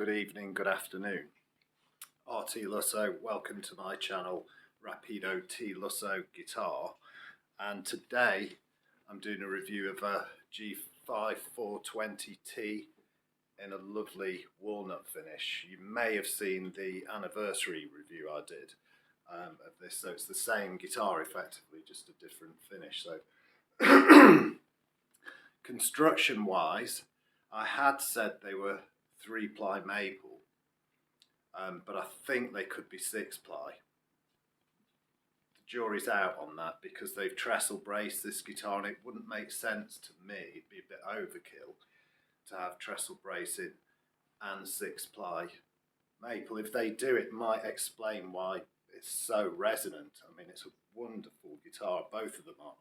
good evening, good afternoon. RT Lusso, welcome to my channel, Rapido T Lusso Guitar. And today I'm doing a review of a G5420T in a lovely walnut finish. You may have seen the anniversary review I did of this, so it's the same guitar effectively, just a different finish. So construction wise, I had said they were 3-ply maple, but I think they could be 6-ply. The jury's out on that because they've trestle braced this guitar, and it wouldn't make sense to me, it'd be a bit overkill to have trestle bracing and 6-ply maple. If they do, it might explain why it's so resonant. I mean, it's a wonderful guitar, both of them are.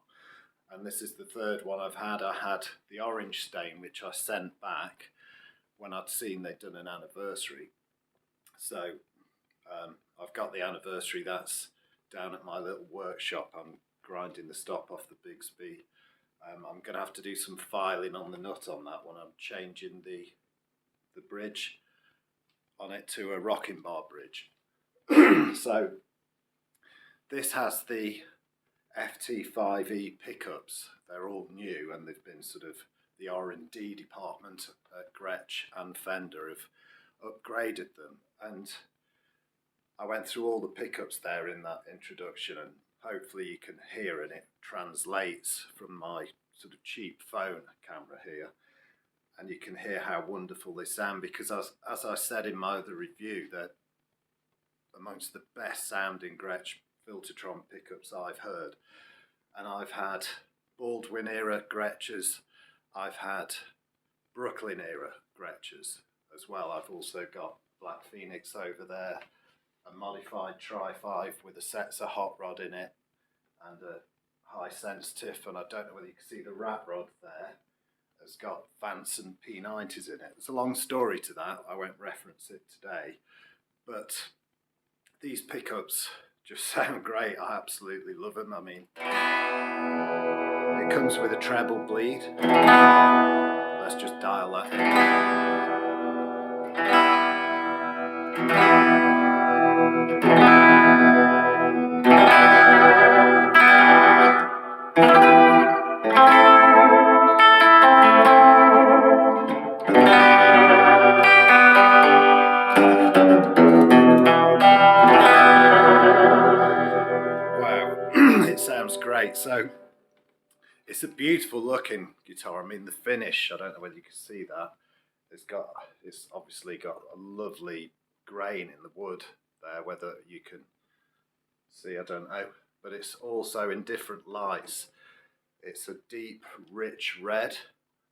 And this is the third one I've had. I had the orange stain, which I sent back when I'd seen they'd done an anniversary. So I've got the anniversary, that's down at my little workshop. I'm grinding the stop off the Bigsby. I'm going to have to do some filing on the nut on that one. I'm changing the bridge on it to a rocking bar bridge. So this has the FT5E pickups. They're all new, and they've been sort of, the R&D department at Gretsch and Fender have upgraded them, and I went through all the pickups there in that introduction, and hopefully you can hear, and it translates from my sort of cheap phone camera here, and you can hear how wonderful they sound, because as I said in my other review, they're amongst the best sounding Gretsch Hilo-Tron pickups I've heard. And I've had Baldwin era Gretsch's, I've had Brooklyn era Gretsch's as well. I've also got Black Phoenix over there, a modified Tri-5 with a Setzer hot rod in it and a high sensitive, and I don't know whether you can see the rat rod there, has got Vanson P90s in it. It's a long story to that, I won't reference it today, but these pickups just sound great. I absolutely love them. I mean, it comes with a treble bleed. Let's just dial that sounds great. So it's a beautiful looking guitar. I mean, the finish, I don't know whether you can see that, it's obviously got a lovely grain in the wood there, whether you can see, I don't know, but it's also in different lights. It's a deep rich red,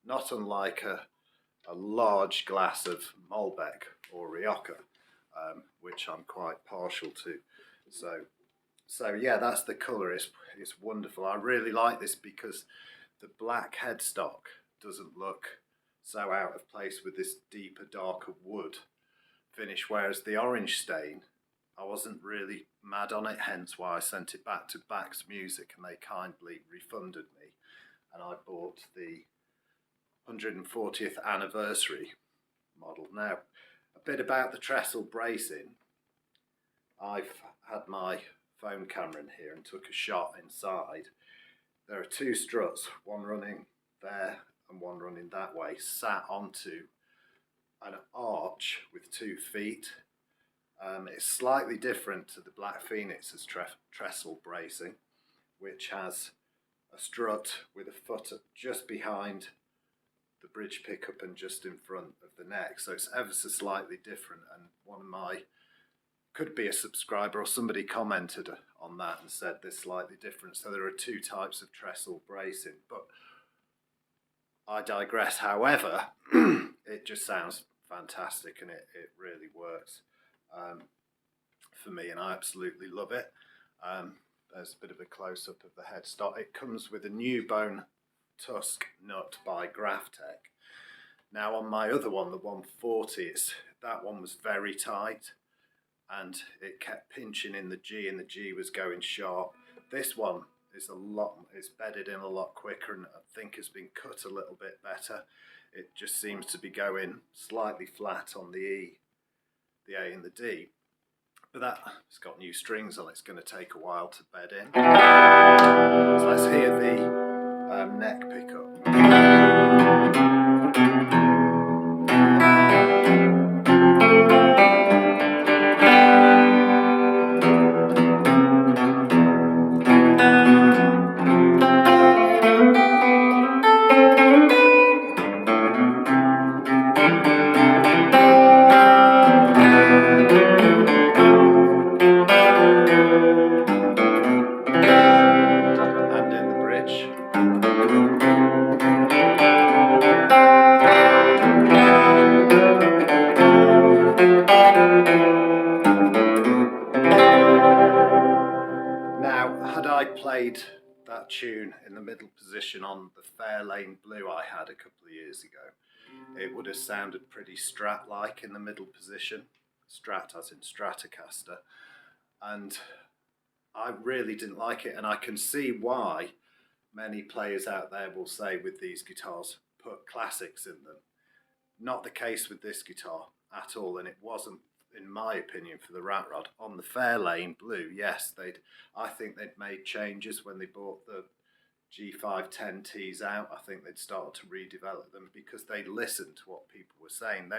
not unlike a large glass of Malbec or Rioja, which I'm quite partial to. So yeah, that's the colour. It's wonderful. I really like this because the black headstock doesn't look so out of place with this deeper, darker wood finish, whereas the orange stain, I wasn't really mad on it, hence why I sent it back to Bax Music, and they kindly refunded me, and I bought the 140th anniversary model. Now, a bit about the trestle bracing. I've had my phone camera in here and took a shot inside. There are two struts, one running there and one running that way, sat onto an arch with 2 feet. It's slightly different to the Black Phoenix's trestle bracing, which has a strut with a foot just behind the bridge pickup and just in front of the neck, so it's ever so slightly different. And one of my, could be a subscriber or somebody commented on that and said this slightly different. So there are 2 types of trestle bracing, but I digress. However, it just sounds fantastic, and it really works for me, and I absolutely love it. There's a bit of a close-up of the headstock. It comes with a U-Bone tusk nut by Graphtec. Now on my other one, the 140, that one was very tight, and it kept pinching in the G, and the G was going sharp. This one is it's bedded in a lot quicker, and I think has been cut a little bit better. It just seems to be going slightly flat on the E the A and the D. But it's got new strings on it. It's going to take a while to bed in. So let's hear the neck pickup. Played that tune in the middle position on the Fairlane Blue I had a couple of years ago, it would have sounded pretty Strat-like in the middle position, Strat as in Stratocaster, and I really didn't like it, and I can see why many players out there will say with these guitars, put classics in them. Not the case with this guitar at all, and it wasn't, in my opinion, for the Rat Rod. On the Fairlane Blue, yes, I think they'd made changes when they bought the G510Ts out. I think they'd started to redevelop them because they listened to what people were saying.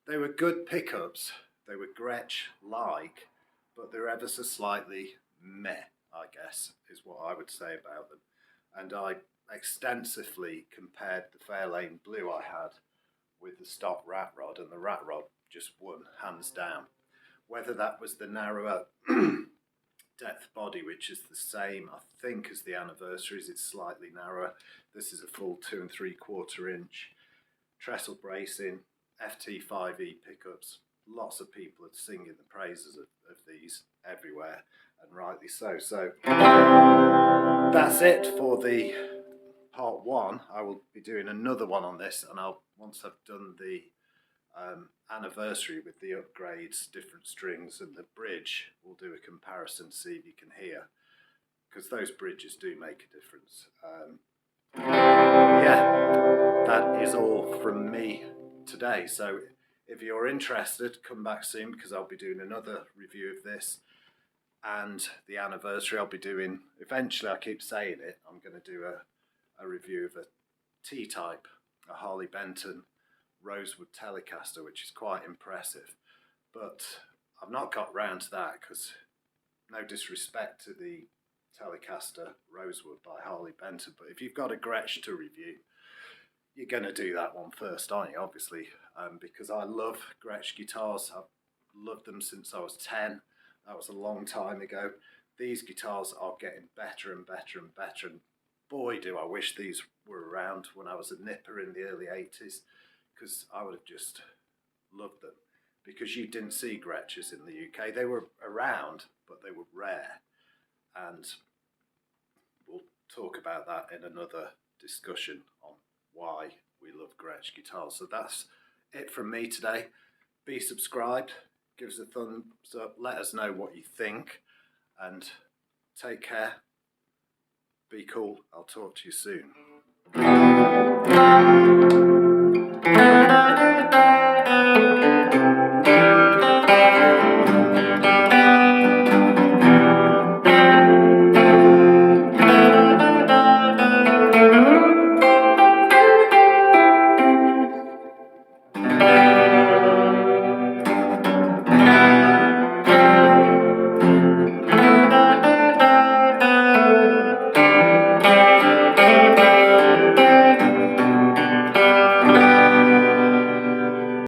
They were good pickups. They were Gretsch-like, but they're ever so slightly meh, I guess, is what I would say about them. And I extensively compared the Fairlane Blue I had with the stock Rat Rod, and the Rat Rod just won hands down. Whether that was the narrower depth body, which is the same I think as the Anniversaries, it's slightly narrower. This is a full 2 3/4 inch trestle bracing, FT5E pickups. Lots of people are singing the praises of these everywhere, and rightly so. So that's it for the part 1. I will be doing another one on this, and once I've done the Anniversary with the upgrades, different strings and the bridge, we'll do a comparison, see if you can hear, because those bridges do make a difference. Yeah, that is all from me today. So if you're interested, come back soon, because I'll be doing another review of this, and the Anniversary I'll be doing eventually. I keep saying it, I'm going to do a review of a T-type, a Harley Benton Rosewood Telecaster, which is quite impressive, but I've not got round to that, because no disrespect to the Telecaster Rosewood by Harley Benton, but if you've got a Gretsch to review, you're going to do that one first, aren't you? Obviously, because I love Gretsch guitars. I've loved them since I was 10. That was a long time ago. These guitars are getting better and better and better, and boy do I wish these were around when I was a nipper in the early 80s, because I would have just loved them, because you didn't see Gretches in the UK. They were around, but they were rare, and we'll talk about that in another discussion on why we love Gretsch guitars. So that's it from me today. Be subscribed, give us a thumbs up, let us know what you think, and take care. Be cool. I'll talk to you soon.